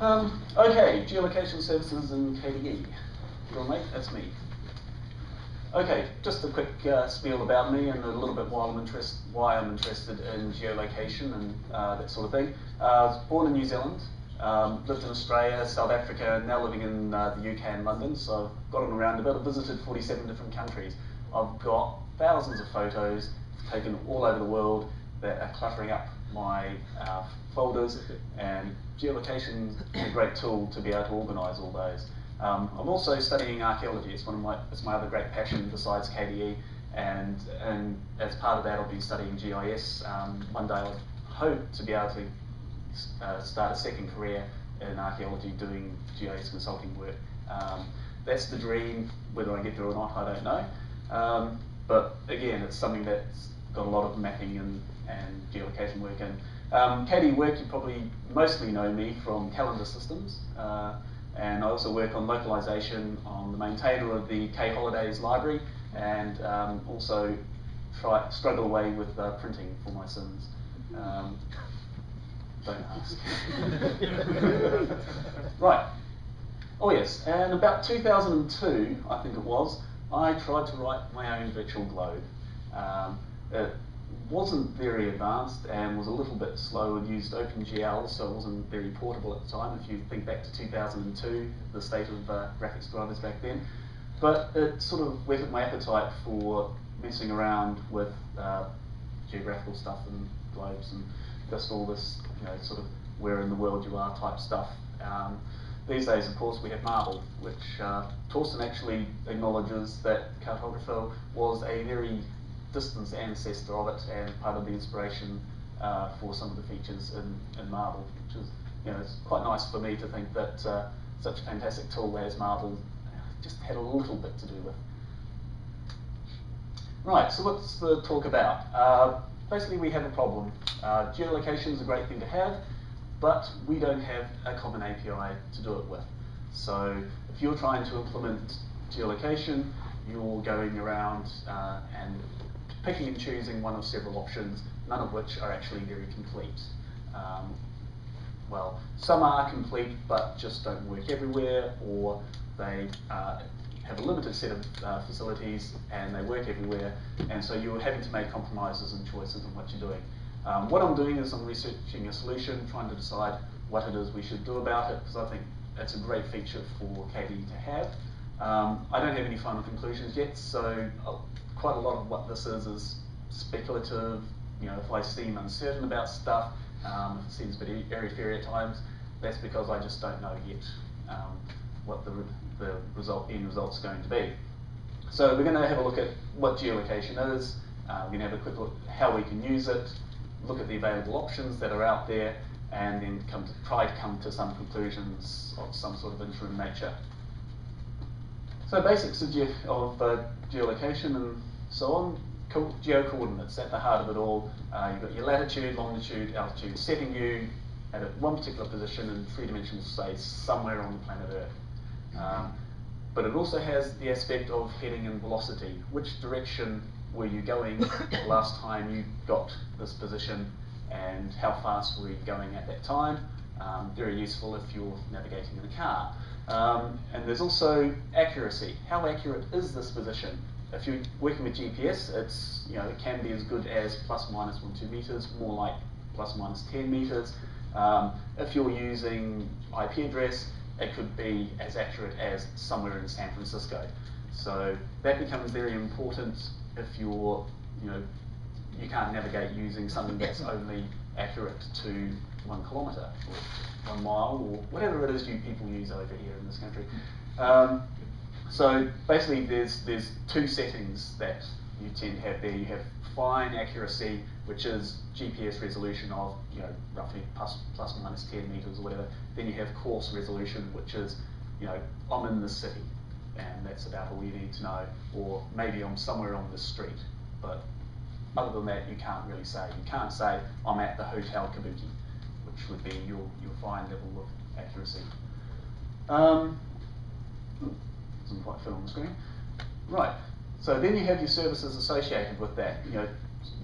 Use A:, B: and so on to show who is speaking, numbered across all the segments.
A: Okay, geolocation services in KDE. Your mate, that's me. Okay, just a quick spiel about me and a little bit why I'm interested in geolocation and that sort of thing. I was born in New Zealand, lived in Australia, South Africa, now living in the UK and London, so I've gotten around a bit. I've visited 47 different countries. I've got thousands of photos taken all over the world that are cluttering up my folders, and geolocation is a great tool to be able to organise all those. I'm also studying archaeology. It's my other great passion besides KDE, and as part of that, I'll be studying GIS. One day, I hope to be able to start a second career in archaeology, doing GIS consulting work. That's the dream. Whether I get there or not, I don't know. But again, it's something that's got a lot of mapping and geolocation work in. KDE work, you probably mostly know me from calendar systems. And I also work on localization, on the maintainer of the K Holidays library, and also struggle away with printing for my sins. Don't ask. Right. Oh yes, and about 2002, I think it was, I tried to write my own virtual globe. It wasn't very advanced and was a little bit slow and used OpenGL, so it wasn't very portable at the time, if you think back to 2002, the state of graphics drivers back then. But it sort of whetted my appetite for messing around with geographical stuff and globes and just all this, sort of where in the world you are type stuff. These days, of course, we have Marble, which Torsten actually acknowledges that cartographer was a very distant ancestor of it and part of the inspiration for some of the features in Marble, which is, it's quite nice for me to think that such a fantastic tool as Marble just had a little bit to do with. Right, so what's the talk about? Basically, we have a problem. Geolocation is a great thing to have, but we don't have a common API to do it with. So if you're trying to implement geolocation, you're going around and picking and choosing one of several options, none of which are actually very complete. Well, some are complete but just don't work everywhere, or they have a limited set of facilities and they work everywhere, and so you're having to make compromises and choices in what you're doing. What I'm doing is I'm researching a solution, trying to decide what it is we should do about it, because I think that's a great feature for KDE to have. I don't have any final conclusions yet, so quite a lot of what this is speculative. If I seem uncertain about stuff, if it seems a bit airy-fairy at times, that's because I just don't know yet what the end result's going to be. So we're going to have a look at what geolocation is. We're going to have a quick look at how we can use it, look at the available options that are out there, and then try to come to some conclusions of some sort of interim nature. So basics of geolocation and so on. Geo-coordinates at the heart of it all. You've got your latitude, longitude, altitude, setting you at one particular position in three-dimensional space somewhere on the planet Earth. But it also has the aspect of heading and velocity. Which direction were you going last time you got this position, and how fast were you going at that time? Very useful if you're navigating in a car. And there's also accuracy. How accurate is this position? If you're working with GPS, it can be as good as plus minus 1, 2 meters, more like plus minus 10 meters. If you're using IP address, it could be as accurate as somewhere in San Francisco. So that becomes very important if you can't navigate using something that's only accurate to 1 kilometre or 1 mile or whatever it is you people use over here in this country. So basically there's two settings that you tend to have there. You have fine accuracy, which is GPS resolution of roughly plus minus 10 meters or whatever. Then you have coarse resolution, which is I'm in the city, and that's about all you need to know, or maybe I'm somewhere on the street. But other than that, you can't really say. You can't say I'm at the Hotel Kabuki, which would be your fine level of accuracy. Doesn't quite fit on the screen. Right. So then you have your services associated with that.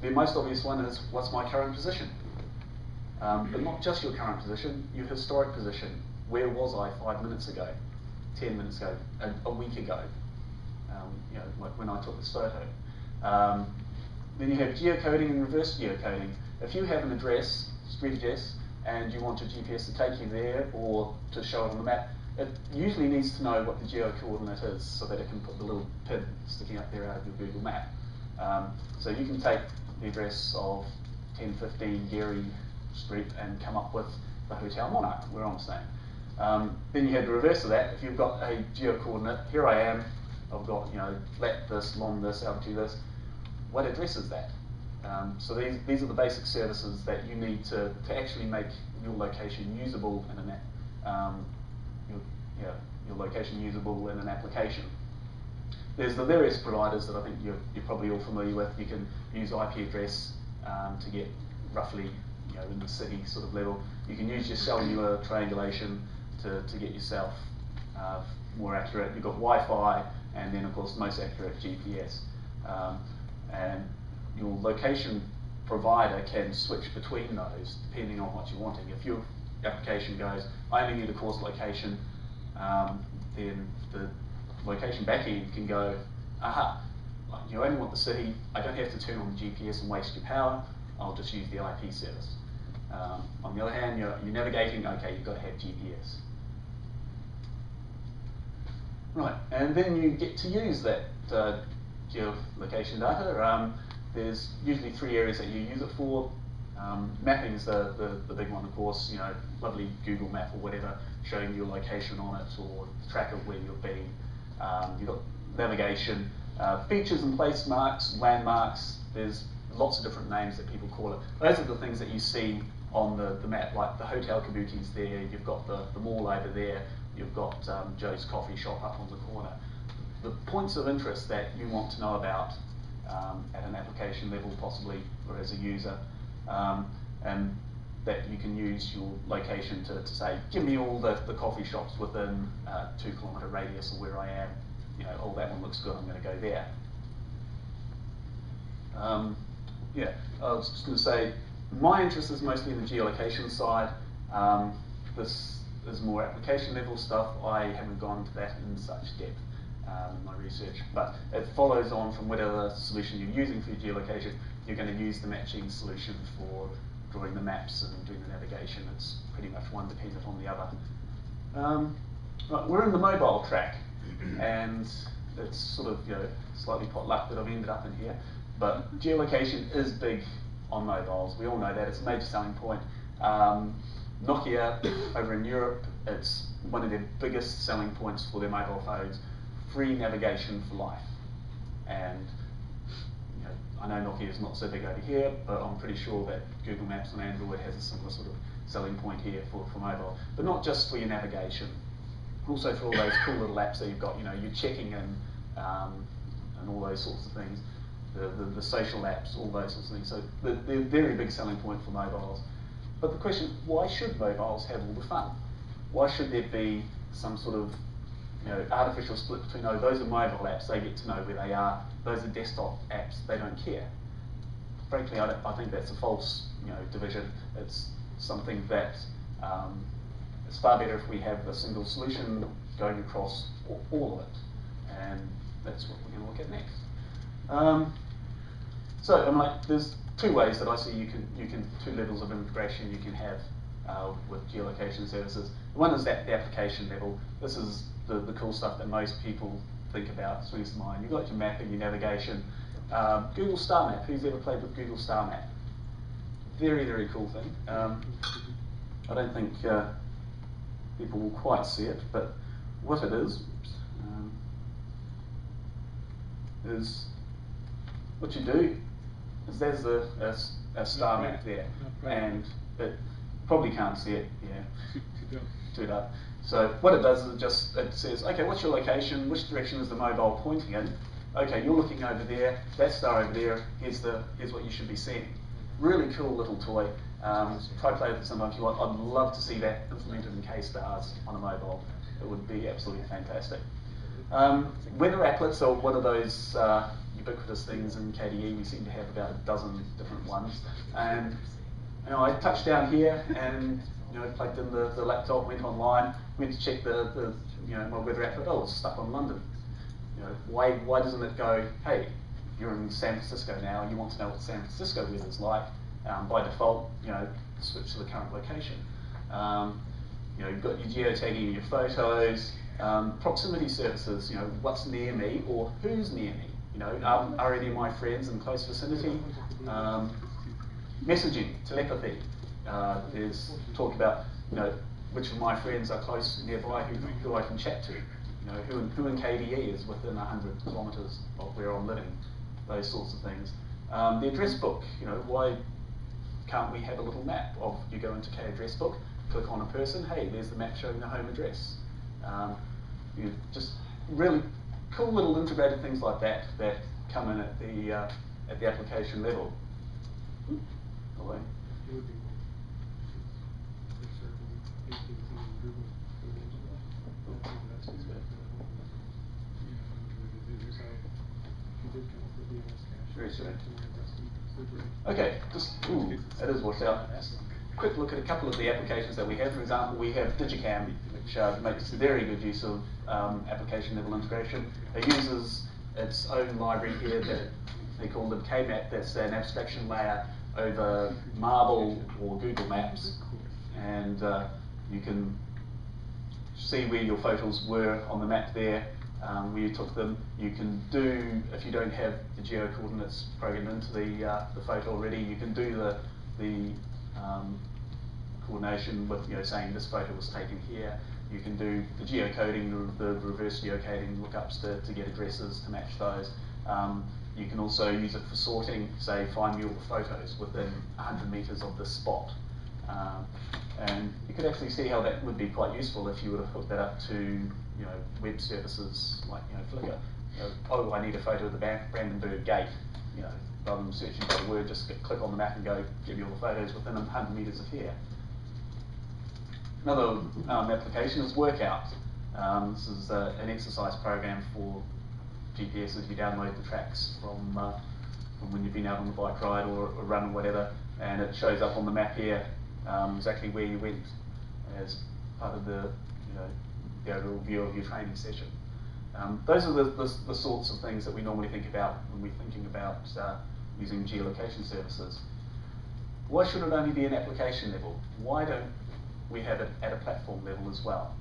A: The most obvious one is, what's my current position? But not just your current position, your historic position. where was I 5 minutes ago, 10 minutes ago, a week ago, you know, like when I took this photo. Then you have geocoding and reverse geocoding. If you have an address, street address, and you want your GPS to take you there or to show it on the map, it usually needs to know what the geo-coordinate is so that it can put the little pin sticking up there out of your Google map. So you can take the address of 1015 Geary Street and come up with the Hotel Monarch, where I'm staying. Then you have the reverse of that. If you've got a geo-coordinate, here I am, I've got, you know, lat this, long this, altitude this, what address is that? So these are the basic services that you need to actually make your location usable in an your location usable in an application. There's the various providers that I think you're probably all familiar with. You can use IP address to get roughly, you know, in the city sort of level. You can use your cellular triangulation to get yourself more accurate. You've got Wi-Fi, and then of course the most accurate GPS. And your location provider can switch between those depending on what you're wanting. If your application goes, I only need a course location, then the location backend can go, aha, you only want the city, I don't have to turn on the GPS and waste your power, I'll just use the IP service. On the other hand, you're navigating, okay, you've got to have GPS. Right, and then you get to use that geolocation data. There's usually 3 areas that you use it for. Mapping is the big one, of course, you know, lovely Google map or whatever, showing your location on it or track of where you've been. You've got navigation, features and place marks, landmarks, there's lots of different names that people call it. Those are the things that you see on the map, like the Hotel Kabuki's there, you've got the mall over there, you've got Joe's coffee shop up on the corner. The points of interest that you want to know about at an application level possibly, or as a user, and that you can use your location to say, give me all the coffee shops within 2 kilometre radius of where I am. You know, oh, that one looks good, I'm going to go there. Yeah, I was just going to say, my interest is mostly in the geolocation side. This is more application level stuff. I haven't gone into that in such depth in my research, but it follows on from whatever solution you're using for your geolocation. You're going to use the matching solution for drawing the maps and doing the navigation. It's pretty much one dependent on the other. Right, we're in the mobile track, and it's sort of, you know, slightly potluck that I've ended up in here, but geolocation is big on mobiles. We all know that. It's a major selling point. Nokia over in Europe, it's one of their biggest selling points for their mobile phones. Free navigation for life. And you know, I know Nokia is not so big over here, but I'm pretty sure that Google Maps on Android has a similar sort of selling point here for mobile. But not just for your navigation, also for all those cool little apps that you've got, you know, your checking in and all those sorts of things, the social apps, all those sorts of things. So they're a very big selling point for mobiles. But the question, why should mobiles have all the fun? Why should there be some sort of, you know, artificial split between, oh, those are mobile apps, they get to know where they are, those are desktop apps, they don't care. Frankly, I think that's a false, you know, division. It's something that it's far better if we have a single solution going across all of it, and that's what we're going to look at next. So, I'm like, there's 2 ways that I see you can 2 levels of integration you can have with geolocation services. One is that the application level. This is the cool stuff that most people think about, swings to mind. You've got your mapping, your navigation. Google Star Map. Who's ever played with Google Star Map? Very, very cool thing. I don't think people will quite see it, but what it is what you do is there's a star map there, and it probably can't see it. Yeah, too dark. So what it does is it says, okay, what's your location? Which direction is the mobile pointing in? Okay, you're looking over there. That star over there. Here's what you should be seeing. Really cool little toy. Try play with it sometime if you want. I'd love to see that implemented in K-stars on a mobile. It would be absolutely fantastic. Weather applets are one of those ubiquitous things in KDE. We seem to have about a dozen different ones. And you know, I touch down here, and plugged in the laptop, went online, went to check my weather app, oh, it's stuck on London. Why doesn't it go, hey, you're in San Francisco now, and you want to know what San Francisco weather's like? By default, switch to the current location. You've got your geotagging, your photos, proximity services. What's near me or who's near me? Are any of my friends in close vicinity? Messaging, telepathy. There's talk about which of my friends are close nearby who I can chat to. Who in KDE is within 100 kilometres of where I'm living. Those sorts of things. The address book. Why can't we have a little map of, you go into K-address book, click on a person, hey, there's the map showing the home address. Just really cool little integrated things like that come in at the application level. Away. Very soon. Okay, that is washed out. Quick look at a couple of the applications that we have. For example, we have Digicam, which makes very good use of application level integration. It uses its own library here that they call them KMap. That's an abstraction layer over Marble or Google Maps, and you can see where your photos were on the map there, where you took them. You can do, if you don't have the geo coordinates programmed into the photo already, you can do the coordination with saying this photo was taken here. You can do the geocoding, the reverse geocoding lookups to get addresses to match those. You can also use it for sorting, say find me all the photos within 100 metres of this spot. And you could actually see how that would be quite useful if you were to hook that up to web services like Flickr. Oh, I need a photo of the Brandenburg Gate. Rather than searching by the word, just click on the map and go give you all the photos within 100 metres of here. Another application is Workout. This is an exercise program for GPS as you download the tracks from when you've been out on a bike ride or a run or whatever, and it shows up on the map here exactly where you went as part of the overall view of your training session. Those are the sorts of things that we normally think about when we're thinking about using geolocation services. Why should it only be an application level? Why don't we have it at a platform level as well?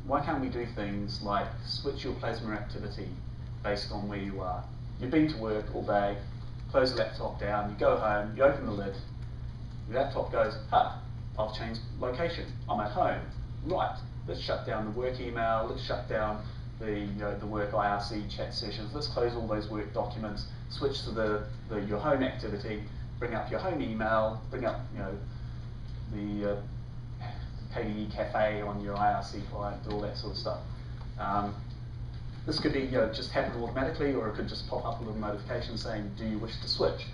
A: Why can't we do things like switch your plasma activity based on where you are? You've been to work all day, close the laptop down, you go home, you open the lid, your laptop goes, I've changed location, I'm at home. Right, let's shut down the work email, let's shut down the work IRC chat sessions, let's close all those work documents, switch to your home activity, bring up your home email, bring up the KDE cafe on your IRC client, all that sort of stuff. This could be just happen automatically, or it could just pop up a little notification saying, do you wish to switch?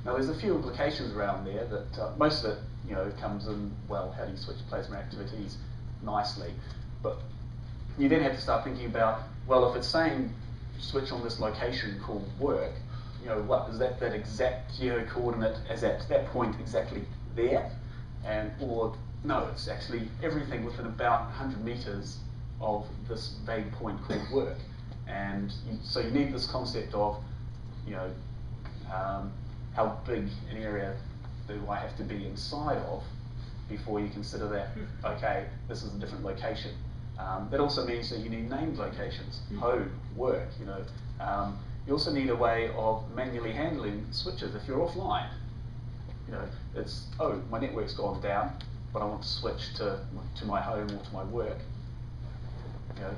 A: Now there's a few implications around there that most of it comes in, well, how do you switch plasma activities nicely? But you then have to start thinking about, well, if it's saying switch on this location called work, what is that exact geo coordinate as at that point exactly there? Or no, it's actually everything within about 100 metres of this vague point called work. And so you need this concept of, how big an area do I have to be inside of before you consider that, okay, this is a different location. That also means that you need named locations, home, work, You also need a way of manually handling switches if you're offline. It's, oh, my network's gone down, but I want to switch to my home or to my work.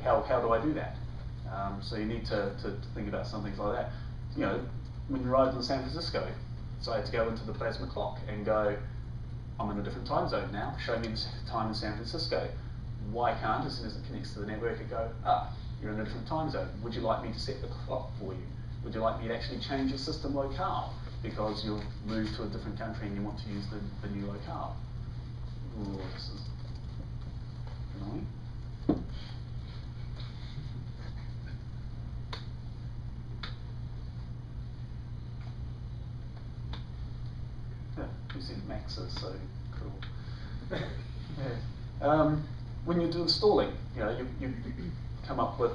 A: How do I do that? So you need to think about some things like that. When you arrived in San Francisco, so I had to go into the plasma clock and go, I'm in a different time zone now, show me the time in San Francisco. Why can't, as soon as it connects to the network, it go, you're in a different time zone. Would you like me to set the clock for you? Would you like me to actually change your system locale because you've moved to a different country and you want to use the new locale? Ooh, this is annoying. Yeah, you see Max is so cool. When you're installing, you come up with,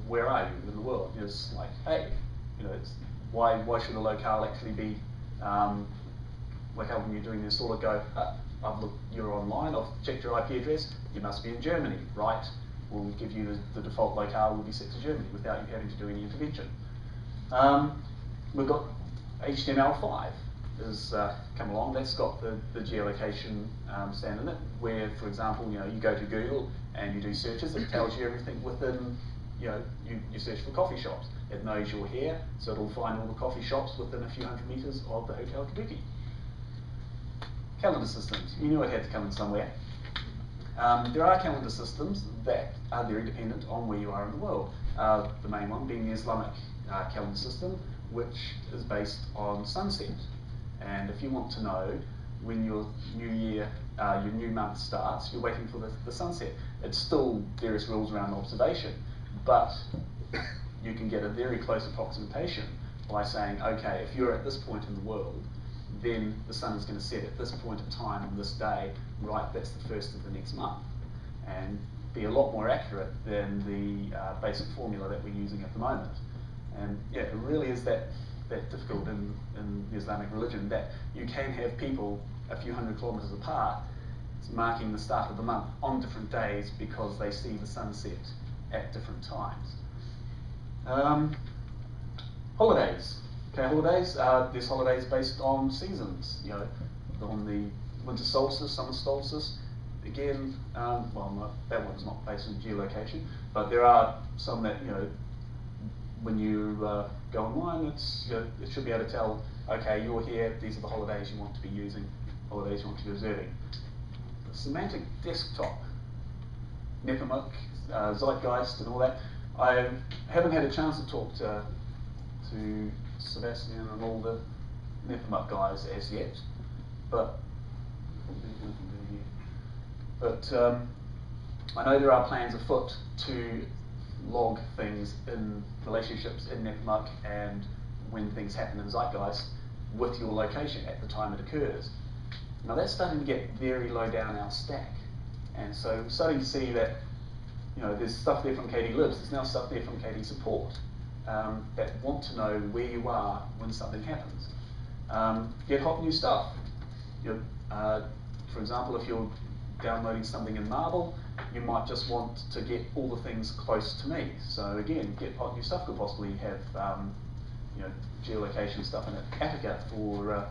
A: where are you in the world? It's like, hey, it's why should a locale actually be locale when you're doing the installer? Go, I've looked, you're online, I've checked your IP address, you must be in Germany, right? We'll give you the default locale will be set to Germany without you having to do any intervention. We've got HTML5 has come along. That's got the geolocation standard in it, where, for example, you go to Google and you do searches. It tells you everything within. You search for coffee shops. It knows you're here, so it'll find all the coffee shops within a few hundred meters of the Hotel Kabuki. Calendar systems. You knew it had to come in somewhere. There are calendar systems that are very dependent on where you are in the world. The main one being the Islamic calendar system, which is based on sunset. And if you want to know when your new year, your new month starts, you're waiting for the sunset. It's still various rules around observation, but you can get a very close approximation by saying, okay, if you're at this point in the world, then the sun is going to set at this point in time on this day, right, that's the first of the next month. And be a lot more accurate than the basic formula that we're using at the moment. And yeah, it really is that difficult in the Islamic religion that you can have people a few hundred kilometres apart marking the start of the month on different days because they see the sunset at different times. Holidays. Okay, holidays. There's holidays based on seasons. On the winter solstice, summer solstice. Again, well, that one's not based on geolocation, but there are some that when you go online, it should be able to tell, okay, you're here, these are the holidays you want to be using, holidays you want to be observing. The semantic desktop, Nepomuk, Zeitgeist and all that. I haven't had a chance to talk to Sebastian and all the Nepomuk guys as yet, but I know there are plans afoot to log things in relationships in Nepomuk and when things happen in Zeitgeist with your location at the time it occurs. Now that's starting to get very low down our stack, and so we're starting to see that there's stuff there from KDE libs, there's now stuff there from KDE support that want to know where you are when something happens. Get hot new stuff. For example, if you're downloading something in Marble, you might just want to get all the things close to me. So again, get hot new stuff could possibly have geolocation stuff in it. Attica for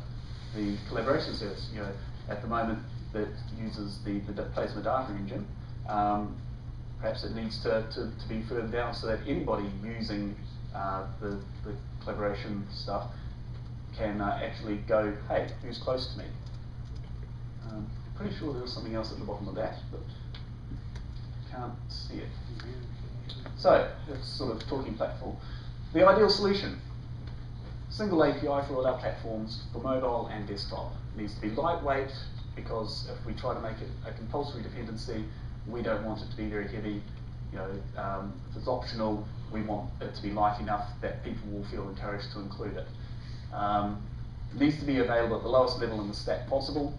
A: the collaboration service. At the moment that uses the plasma data engine. Perhaps it needs to be further down so that anybody using the collaboration stuff can actually go, hey, who's close to me? Pretty sure there was something else at the bottom of that, but can't see it. So, it's sort of talking platform. The ideal solution. Single API for all our platforms for mobile and desktop. It needs to be lightweight because if we try to make it a compulsory dependency, we don't want it to be very heavy. If it's optional, we want it to be light enough that people will feel encouraged to include it. It needs to be available at the lowest level in the stack possible.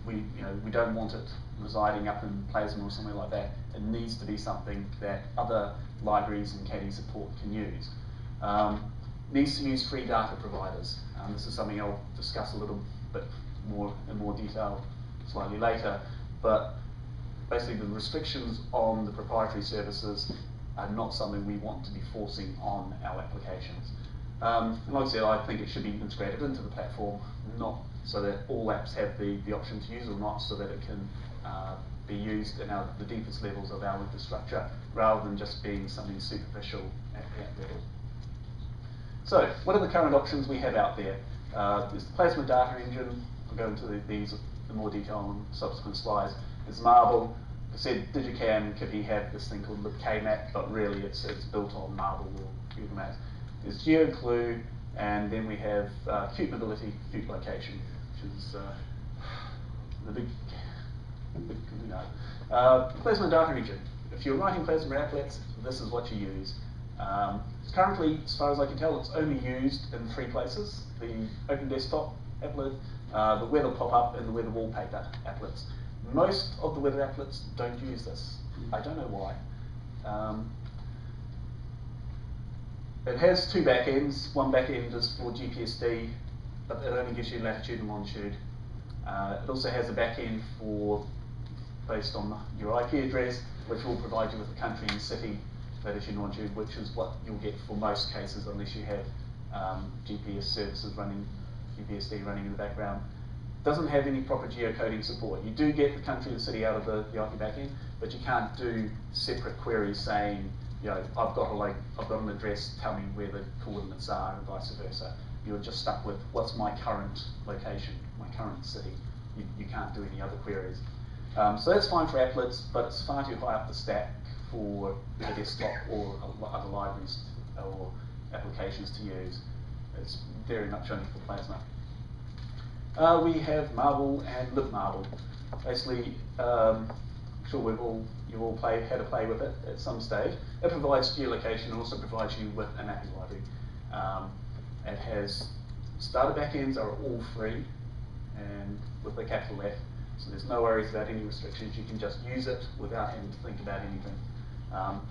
A: We don't want it residing up in Plasma or somewhere like that. It needs to be something that other libraries and KDE support can use. Needs to use free data providers. This is something I'll discuss a little bit more in more detail slightly later. But basically, the restrictions on the proprietary services are not something we want to be forcing on our applications. And like I said, I think it should be integrated into the platform, not so that all apps have the option to use or not, so that it can be used in the deepest levels of our infrastructure, rather than just being something superficial at that level. So, what are the current options we have out there? There's the Plasma Data Engine. I'll go into these in more detail on subsequent slides. There's Marble. I said Digicam could have this thing called libkmap, but really it's built on Marble or Google Maps. There's GeoClue, and then we have Qt Mobility, Qt Location, which is the big Plasma Data Engine. If you're writing Plasma applets, this is what you use. Currently, as far as I can tell, it's only used in 3 places: the Open Desktop applet, the weather pop-up, and the weather wallpaper applets. Most of the weather applets don't use this. I don't know why. It has two back ends. One back end is for GPSD, but it only gives you latitude and longitude. It also has a back end for, based on your IP address, which will provide you with the country and city latitude and longitude, which is what you'll get for most cases unless you have GPS services running, GPSD running in the background. Doesn't have any proper geocoding support. You do get the country and city out of the IP backend, but you can't do separate queries saying, you know, I've got an address, tell me where the coordinates are, and vice versa. You're just stuck with what's my current location, my current city. You can't do any other queries. So that's fine for applets, but it's far too high up the stack for the desktop or other libraries or applications to use. It's very much only for Plasma. We have Marble and libmarble. Basically, I'm sure you've all had a play with it at some stage. It provides geolocation and also provides you with a mapping library. It has starter backends are all free and with a capital F, so there's no worries about any restrictions. You can just use it without having to think about anything.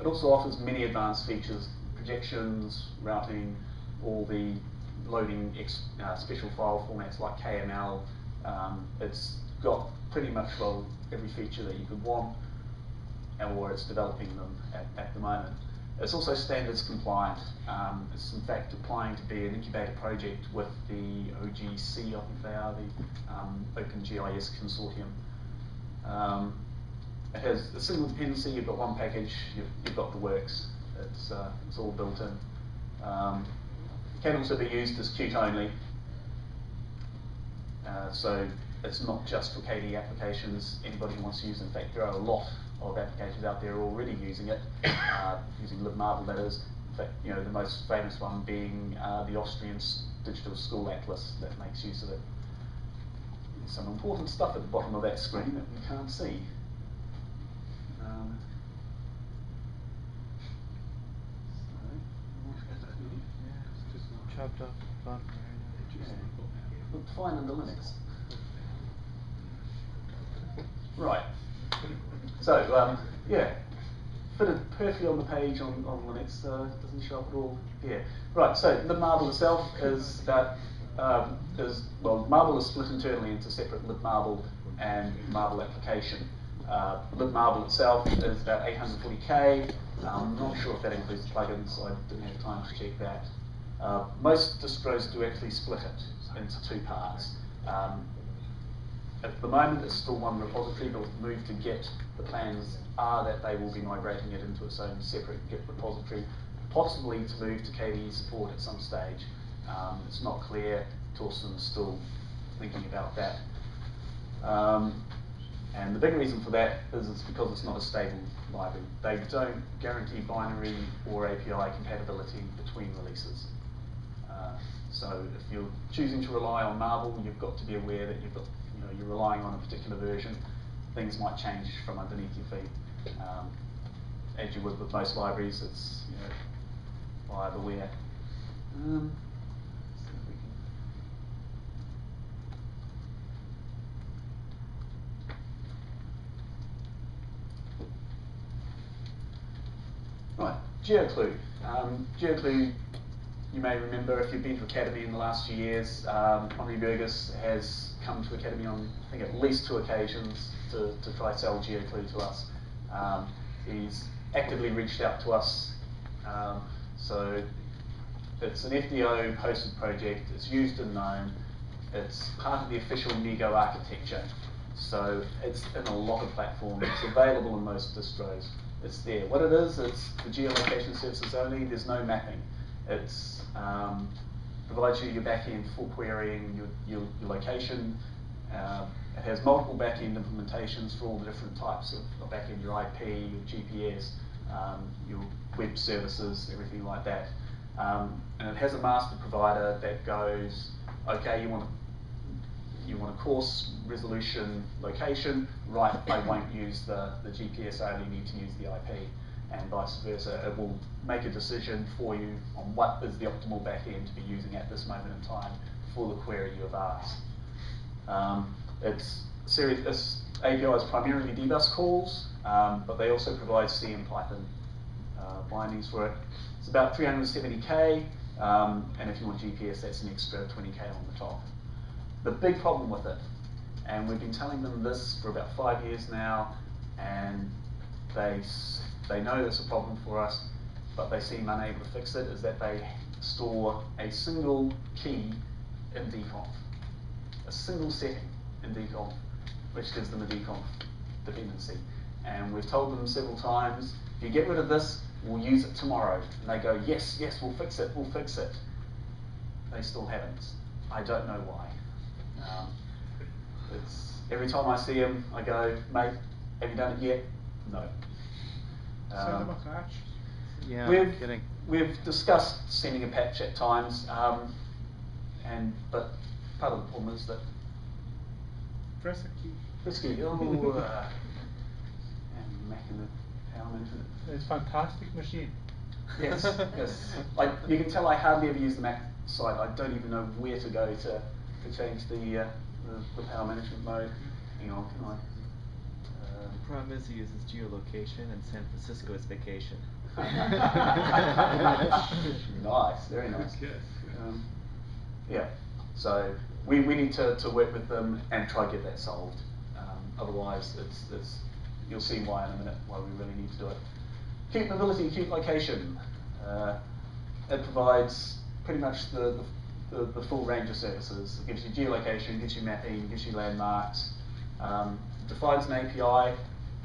A: It also offers many advanced features, projections, routing, all the loading special file formats like KML. It's got pretty much, well, every feature that you could want, or it's developing them at the moment. It's also standards compliant. It's in fact applying to be an incubator project with the OGC, I think they are, the OpenGIS Consortium. It has a single dependency, you've got one package, you've got the works. It's all built in. Can also be used as Qt only. So it's not just for KDE applications. Anybody who wants to use it, in fact, there are a lot of applications out there already using it, using libmarble, that is. In fact, you know, the most famous one being the Austrian Digital School Atlas that makes use of it. There's some important stuff at the bottom of that screen that we can't see.
B: Chopped up bottom area.
A: Looked fine under Linux. Right. So, yeah, fitted perfectly on the page on Linux, doesn't show up at all here. Right, so libmarble itself is about, well, Marble is split internally into separate libmarble and Marble application. Libmarble itself is about 840K. I'm not sure if that includes plugins, so I didn't have time to check that. Most distros do actually split it into two parts. At the moment, it's still one repository, but with the move to Git, the plans are that they will be migrating it into its own separate Git repository, possibly to move to KDE support at some stage. It's not clear. Torsten's still thinking about that. And the big reason for that is it's because it's not a stable library. They don't guarantee binary or API compatibility between releases. So if you're choosing to rely on Marble, you've got to be aware that you're relying on a particular version. Things might change from underneath your feet. As you would with most libraries, it's buyer beware. Right, GeoClue. GeoClue, you may remember if you've been to Academy in the last few years, Henri Burgess has come to Academy on, I think, at least 2 occasions to try sell GeoClue to us. He's actively reached out to us. So it's an FDO hosted project, it's used and known, it's part of the official Nego architecture. So it's in a lot of platforms, it's available in most distros. It's there. What it is, it's the geolocation services only, there's no mapping. It's provides you your backend for querying your location. It has multiple backend implementations for all the different types of backend, your IP, your GPS, your web services, everything like that. And it has a master provider that goes, okay, you want a coarse resolution location, right, I won't use the GPS, I only need to use the IP, and vice versa. It will make a decision for you on what is the optimal backend to be using at this moment in time for the query you have asked. It's this API is primarily dbus calls, but they also provide C and Python bindings for it. It's about 370k, and if you want GPS, that's an extra 20k on the top. The big problem with it, and we've been telling them this for about 5 years now, and they know it's a problem for us, but they seem unable to fix it, is that they store a single key in dconf, a single setting in dconf, which gives them a dconf dependency. And we've told them several times, if you get rid of this, we'll use it tomorrow. And they go, yes, yes, we'll fix it, we'll fix it. They still haven't. I don't know why. Every time I see them, I go, mate, have you done it yet? No.
B: Send them a patch.
C: Yeah,
A: we've discussed sending a patch at times, but part of the problem is that
B: Press a key.
A: risky. And Mac and the power management.
B: It's a fantastic machine.
A: Yes, yes. You can tell I hardly ever use the Mac site. I don't even know where to go to change the power management mode. Hang on, can I?
C: The problem is he uses geolocation, and San Francisco is vacation.
A: Nice, very nice.
B: Yes.
A: Yeah, so we need to work with them and try to get that solved. Otherwise, you'll see why in a minute, why we really need to do it. Qt mobility, Qt location. It provides pretty much the full range of services. It gives you geolocation, gives you mapping, gives you landmarks, defines an API.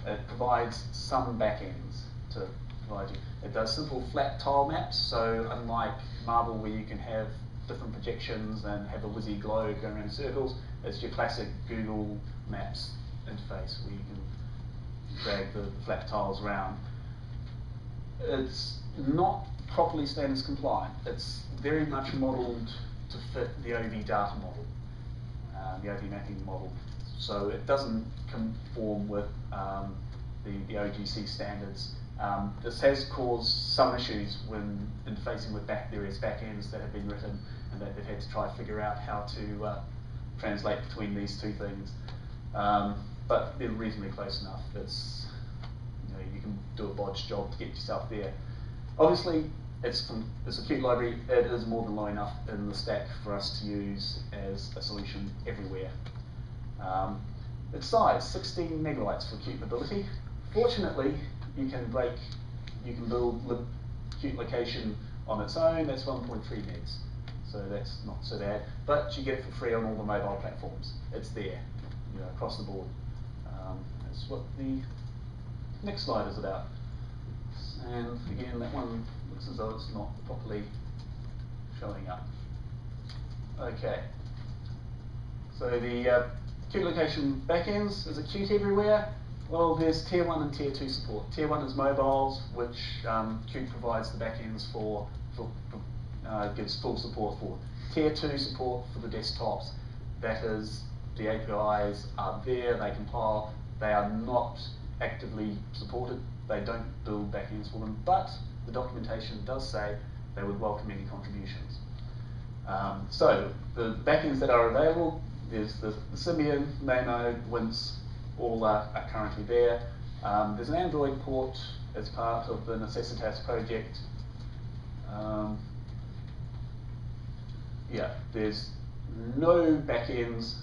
A: It provides some backends to provide you. It does simple flat tile maps, so unlike Marble where you can have different projections and have a whizzy globe going around in circles, it's your classic Google Maps interface where you can drag the flat tiles around. It's not properly standards compliant. It's very much modelled to fit the OV data model, the OV mapping model. So it doesn't conform with the OGC standards. This has caused some issues when interfacing with various backends that have been written, and that they've had to try to figure out how to translate between these two things. But they're reasonably close enough. You can do a bodge job to get yourself there. Obviously, it's a Qt library. It is more than low enough in the stack for us to use as a solution everywhere. Its size, 16 megabytes for Qt mobility. Fortunately, you can build Qt location on its own. That's 1.3 megs, so that's not so bad. But you get it for free on all the mobile platforms. It's there, across the board. That's what the next slide is about. And again, that one looks as though it's not properly showing up. Okay. So the Qt location backends, is it Qt everywhere? Well, there's tier 1 and tier 2 support. Tier 1 is mobiles, which Qt provides the backends for gives full support for. Tier 2 support for the desktops. That is, the APIs are there, they compile, they are not actively supported. They don't build backends for them, but the documentation does say they would welcome any contributions. So the backends that are available, there's the Symbian, Nano, Wince, all are currently there. There's an Android port as part of the Necessitas project. There's no backends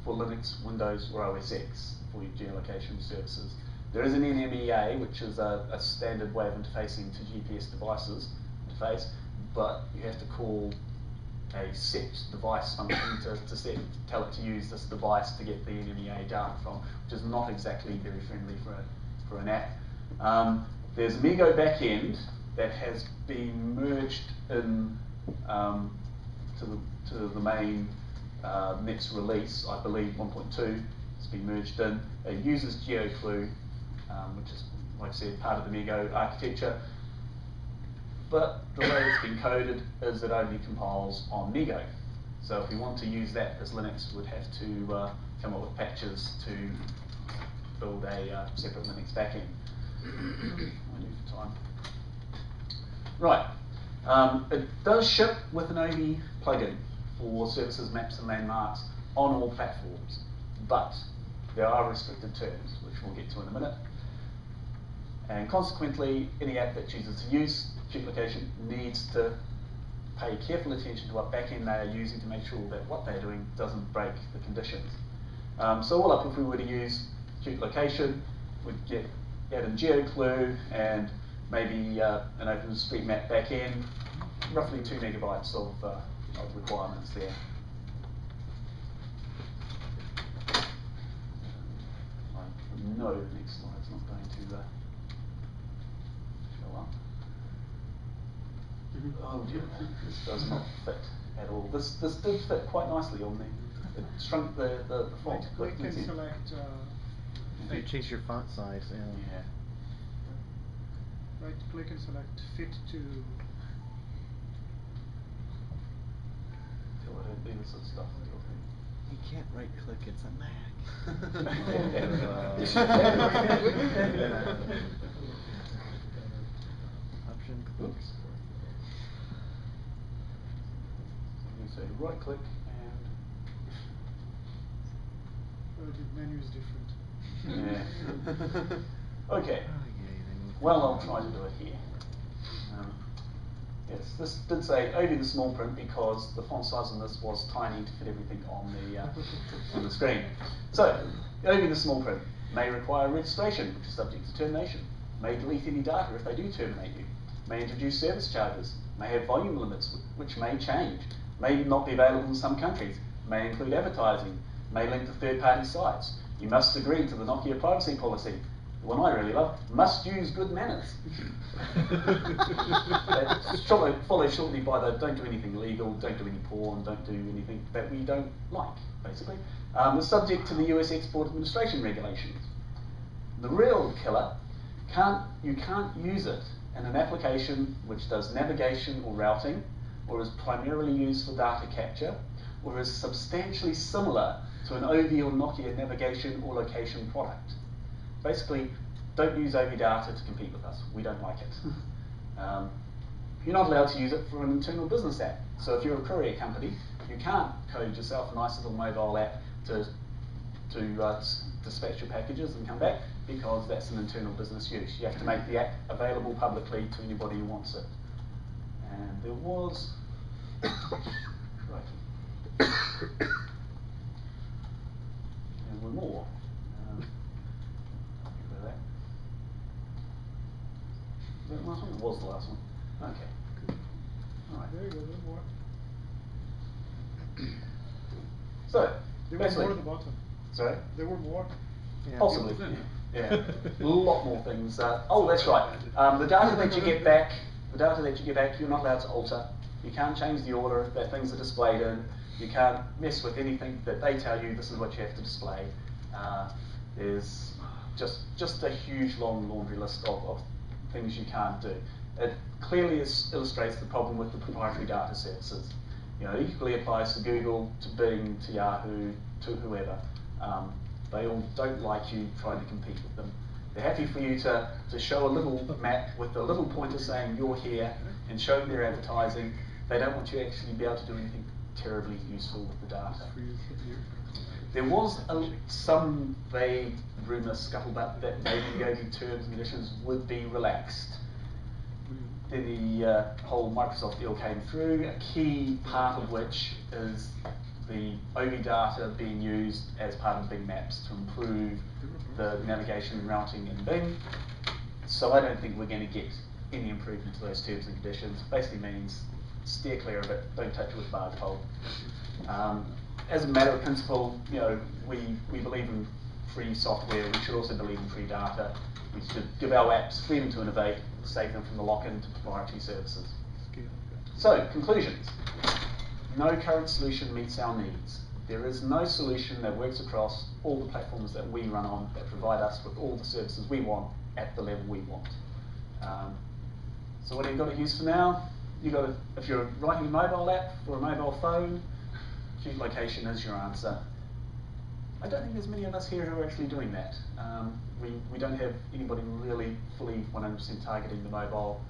A: for Linux, Windows, or OS X for your geolocation services. There is an NMEA, which is a standard way of interfacing to GPS devices interface, but you have to call a set device function to tell it to use this device to get the NMEA data from, which is not exactly very friendly for an app. There's a Migo backend that has been merged in to the main next release, I believe 1.2. It's been merged in. It uses GeoClue, which is, like I said, part of the Migo architecture. But the way it's been coded is it only compiles on Migo. So if we want to use that as Linux, we'd have to come up with patches to build a separate Linux backend. I need for time. Right. It does ship with an OV plugin for services, maps, and landmarks on all platforms. But there are restricted terms, which we'll get to in a minute. And consequently, any app that chooses to use geolocation needs to pay careful attention to what backend they are using to make sure that what they're doing doesn't break the conditions. So all up, if we were to use geolocation, we'd add in GeoClue and maybe an OpenStreetMap backend, roughly 2 megabytes of requirements there. I know the next slide's not going to show up. Oh dear, this does not fit at all. This did fit quite nicely on the, it shrunk the font.
B: We can select
D: You change your font size, yeah.
B: right click and select fit to
A: Till I don't do this sort of stuff.
C: You can't right click, it's a Mac.
D: Option
A: Oops. So you say right click and
B: the menu is different.
A: yeah. Okay.
D: Oh,
A: Well, I'll try to do it here. Yes, this did say only the small print because the font size on this was tiny to fit everything on the screen. So, only the small print may require registration, which is subject to termination. May delete any data if they do terminate you. May introduce service charges. May have volume limits, which may change. May not be available in some countries. May include advertising. May link to third-party sites. You must agree to the Nokia privacy policy. The one I really love, must use good manners. Followed shortly by the don't do anything illegal, don't do any porn, don't do anything that we don't like, basically. It's subject to the US Export Administration regulations. The real killer, you can't use it in an application which does navigation or routing, or is primarily used for data capture, or is substantially similar to an OV or Nokia navigation or location product. Basically, don't use OV data to compete with us. We don't like it. You're not allowed to use it for an internal business app. So if you're a courier company, you can't code yourself a nice little mobile app to dispatch your packages and come back, because that's an internal business use. You have to make the app available publicly to anybody who wants it. And there was... Right. There were more. That last one? It was the last one. Okay. Alright.
B: There you go, a little more.
A: So,
B: There were more at the bottom.
A: Sorry?
B: There were more.
D: Yeah.
A: Possibly. Yeah. A lot more things. Oh, that's right. The data that you get back, you're not allowed to alter. You can't change the order that things are displayed in. You can't mess with anything that they tell you this is what you have to display. There's just a huge long laundry list of things you can't do. It clearly illustrates the problem with the proprietary data services. You know, it equally applies to Google, to Bing, to Yahoo, to whoever. They all don't like you trying to compete with them. They're happy for you to show a little map with a little pointer saying you're here and show their advertising. They don't want you to actually be able to do anything terribly useful with the data. There was some vague rumour scuttlebutt that maybe the OV terms and conditions would be relaxed. Then the whole Microsoft deal came through, a key part of which is the OV data being used as part of Bing Maps to improve the navigation and routing in Bing. So I don't think we're going to get any improvement to those terms and conditions. Basically means steer clear of it, don't touch it with a barge pole. As a matter of principle, you know, we believe in free software. We should also believe in free data. We should give our apps freedom to innovate, save them from the lock-in to proprietary services. So, conclusions. No current solution meets our needs. There is no solution that works across all the platforms that we run on that provide us with all the services we want at the level we want. So what have you got to use for now? If you're writing a mobile app for a mobile phone, Geolocation is your answer. I don't think there's many of us here who are actually doing that. We don't have anybody really fully 100% targeting the mobile.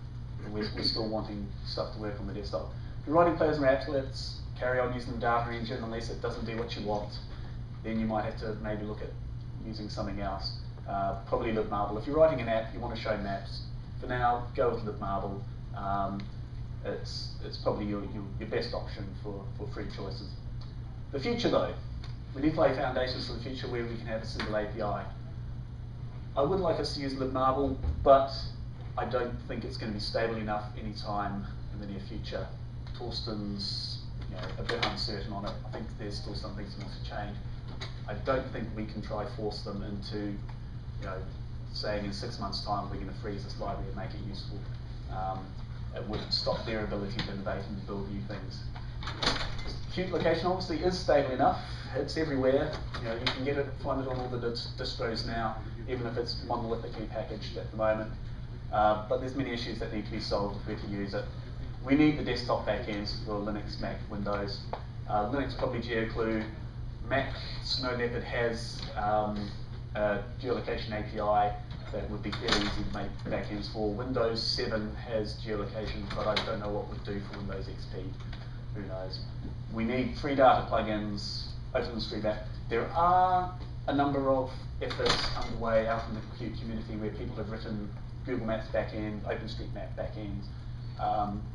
A: We're still wanting stuff to work on the desktop. If you're writing players and applets, carry on using the data engine unless it doesn't do what you want. Then you might have to maybe look at using something else. Probably libmarble. If you're writing an app, you want to show maps. For now, go with libmarble. It's probably your best option for free choices. The future though, we need to lay foundations for the future where we can have a single API. I would like us to use libmarble, but I don't think it's going to be stable enough anytime in the near future. Torsten's a bit uncertain on it. I think there's still some things that need to change. I don't think we can try force them into saying in 6 months' time we're going to freeze this library and make it useful. It would stop their ability to innovate and build new things. Geolocation obviously is stable enough. It's everywhere. You can find it on all the distros now, even if it's monolithically packaged at the moment. But there's many issues that need to be solved if we're to use it. We need the desktop backends for Linux, Mac, Windows. Linux probably GeoClue. Mac, Snow Leopard has a geolocation API that would be fairly easy to make backends for. Windows 7 has geolocation, but I don't know what would do for Windows XP. Who knows? We need free data plugins, OpenStreetMap. There are a number of efforts underway out in the Qt community where people have written Google Maps backend, OpenStreetMap backends.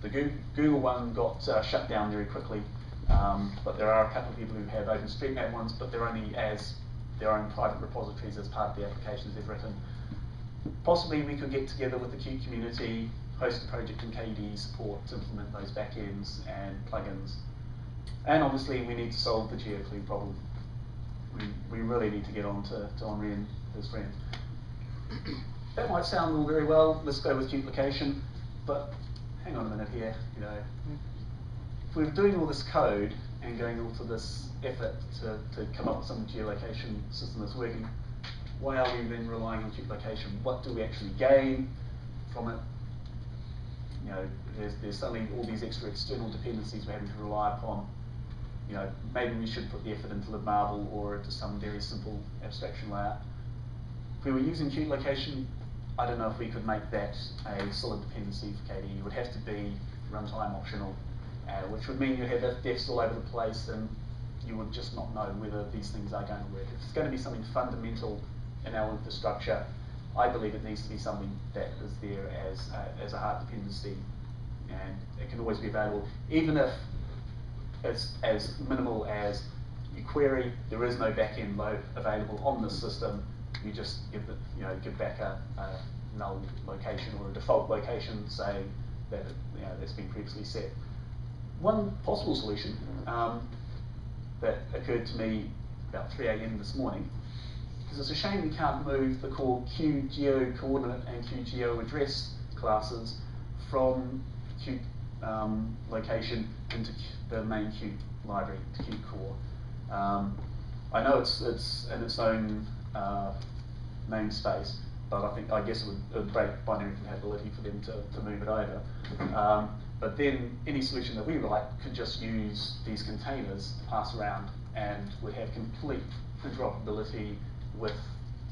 A: The Google one got shut down very quickly, but there are a couple of people who have OpenStreetMap ones, but they're only as their own private repositories as part of the applications they've written. Possibly we could get together with the Qt community, host a project in KDE support to implement those backends and plugins. And obviously we need to solve the GeoClue problem. We really need to get on to Henri and his friends. That might sound all very well, let's go with duplication, but hang on a minute here, If we're doing all this code and going all to this effort to come up with some geolocation system that's working, why are we then relying on duplication? What do we actually gain from it? There's suddenly all these extra external dependencies we're having to rely upon. Maybe we should put the effort into libmarble or into some very simple abstraction layout. If we were using geolocation, I don't know if we could make that a solid dependency for KDE. It would have to be runtime optional, which would mean you have defs all over the place and you would just not know whether these things are going to work. If it's going to be something fundamental in our infrastructure, I believe it needs to be something that is there as a hard dependency, and it can always be available, even if it's as minimal as you query, there is no backend load available on this system. You just give back a null location or a default location saying that that's been previously set. One possible solution that occurred to me about 3 AM this morning, because it's a shame we can't move the core QGeoCoordinate and QGeoAddress classes from Qt location into the main Qt library, to Qt core. I know it's in its own namespace, but I guess it would break binary compatibility for them to move it over. But then any solution that we write could just use these containers to pass around, and we have complete interoperability with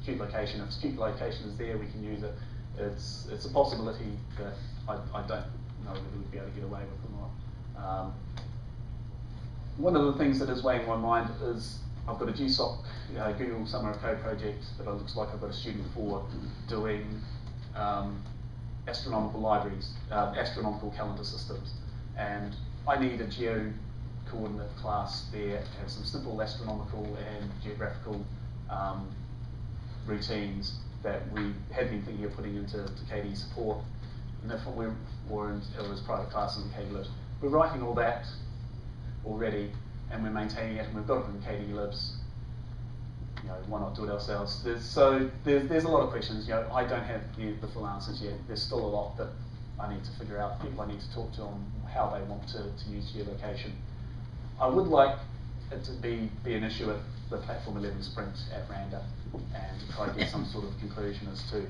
A: Qt location. If Qt location is there, we can use it. It's a possibility that I don't know whether we'd be able to get away with or not. One of the things that is weighing on my mind is I've got a GSOC, Google Summer of Code project that it looks like I've got a student for doing astronomical libraries, astronomical calendar systems, and I need a geo-coordinate class there to have some simple astronomical and geographical routines that we had been thinking of putting into KDE support, and therefore or as private classes in KDE libs. We're writing all that already, and we're maintaining it, and we've got it in KDE libs. Why not do it ourselves? There's a lot of questions. I don't have the full answers yet. There's still a lot that I need to figure out. People I need to talk to on how they want to use geolocation. I would like it to be an issue at the Platform 11 sprint at Randa, and to try to get some sort of conclusion as to,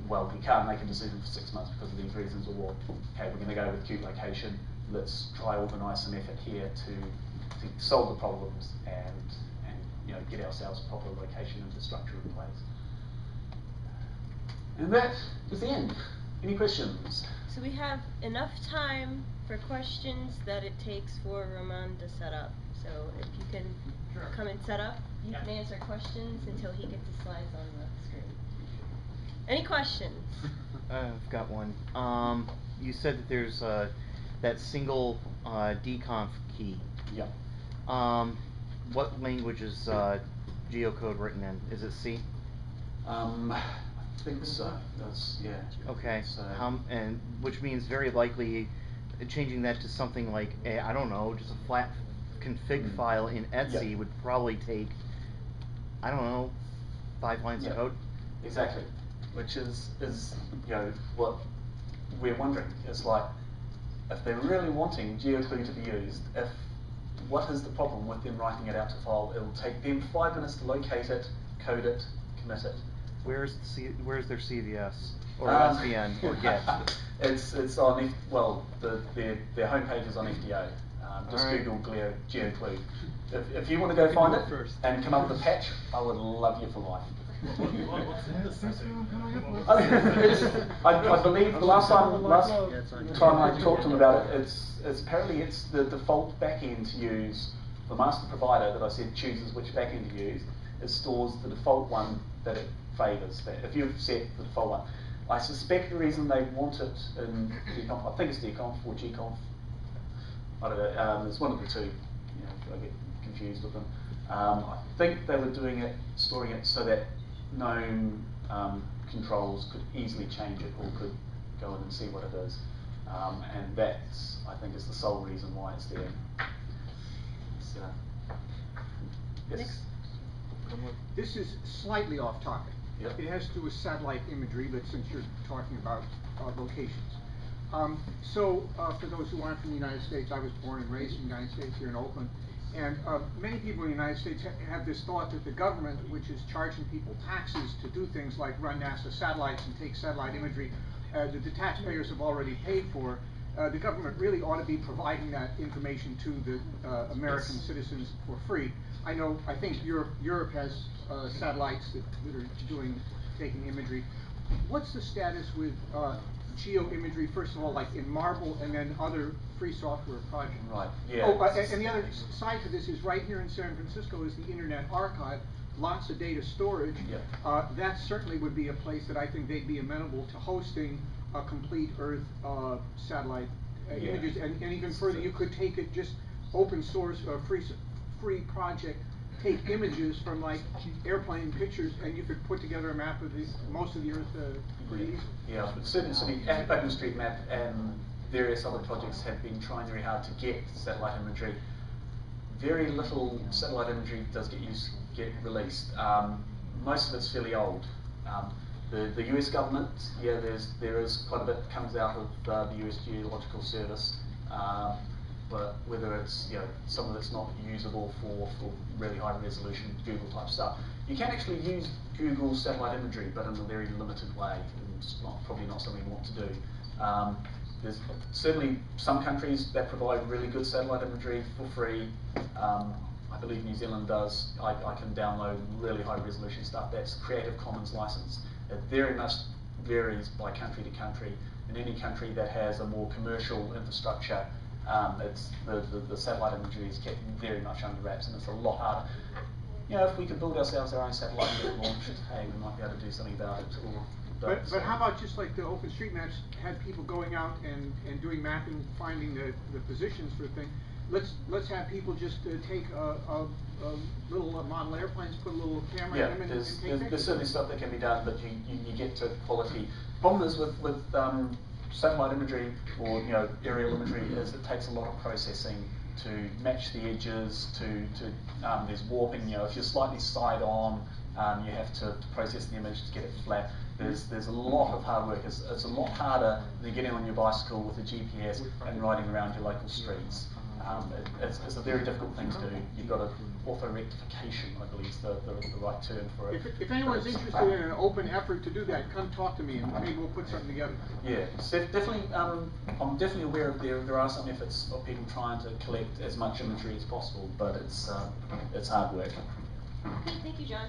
A: well, we can't make a decision for 6 months because of these reasons, or okay, we're going to go with Qt location. Let's try organise some effort here to solve the problems and get ourselves a proper location infrastructure in place. And that is the end. Any questions?
E: So we have enough time for questions that it takes for Roman to set up. So if you can come and set up, you can answer questions until he gets the slides on the screen. Any questions?
D: I've got one. You said that there's that single deconf key.
A: Yeah.
D: What language is geocode written in? Is it C?
A: I think so. That's, yeah.
D: Okay.
A: So,
D: and which means very likely changing that to something like I don't know, just a flat config file in Etsy would probably take, I don't know, 5 lines of code.
A: Exactly. Which is you know what we're wondering. It's like if they're really wanting geocode to be used, what is the problem with them writing it out to file? It'll take them 5 minutes to locate it, code it, commit it.
D: Where's their CVS or SVN or GET?
A: It's on their homepage is on FDO. Just Google geocode. If you want to go find it and come up with a patch, I would love you for life. I believe the last time I talked to them about it, it's apparently it's the default backend to use. The master provider that I said chooses which backend to use. It stores the default one that it favours. If you've set the default one, I suspect the reason they want it in deconf, I think it's deconf or gconf. I don't know. It's one of the two. You know, I get confused with them. I think they were doing it, storing it so that known controls could easily change it or could go in and see what it is. And that's, I think, is the sole reason why it's there. So, yes.
F: This is slightly off topic.
A: Yep.
F: It has to do with satellite imagery, but since you're talking about locations. For those who aren't from the United States, I was born and raised in the United States here in Oakland. And many people in the United States have this thought that the government, which is charging people taxes to do things like run NASA satellites and take satellite imagery that the taxpayers have already paid for, the government really ought to be providing that information to the American citizens for free. I think Europe has satellites that are taking imagery. What's the status with geoimagery, first of all, like in Marble, and then other free software projects?
A: Right, yeah.
F: Oh, and the other side to this is right here in San Francisco is the Internet Archive, lots of data storage.
A: Yeah.
F: That certainly would be a place that I think they'd be amenable to hosting a complete Earth satellite images, and even further, you could take it just open source, free project, take images from like airplane pictures, and you could put together a map of most of the Earth pretty easily.
A: Yeah, certainly OpenStreetMap and various other projects have been trying very hard to get satellite imagery. Very little satellite imagery does get released. Most of it's fairly old. The US government, there is quite a bit comes out of the US Geological Service, but whether it's some of it's not usable for really high resolution Google type stuff. You can actually use Google satellite imagery, but in a very limited way, and it's probably not something you want to do. There's certainly some countries that provide really good satellite imagery for free. I believe New Zealand does. I can download really high resolution stuff. That's Creative Commons license. It very much varies by country to country. In any country that has a more commercial infrastructure, the satellite imagery is kept very much under wraps, and it's a lot harder. If we could build ourselves our own satellite and launch it, hey, we might be able to do something about it.
F: But how about just like the OpenStreetMaps had people going out and doing mapping, finding the positions for the thing. Let's have people just take a little model airplanes, put a little camera in them, and take pictures.
A: There's certainly stuff that can be done, but you get to quality. Problem is with satellite imagery or aerial imagery is it takes a lot of processing to match the edges. There's warping. If you're slightly side on, you have to process the image to get it flat. There's a lot of hard work. It's a lot harder than getting on your bicycle with a GPS and riding around your local streets. It's a very difficult thing to do. You've got auto-rectification, I believe is the right term for it.
F: If anyone's interested in an open effort to do that, come talk to me and maybe we'll put something together.
A: Yeah, so definitely. I'm definitely aware of there are some efforts of people trying to collect as much imagery as possible, but it's hard work.
E: Okay, thank you, John.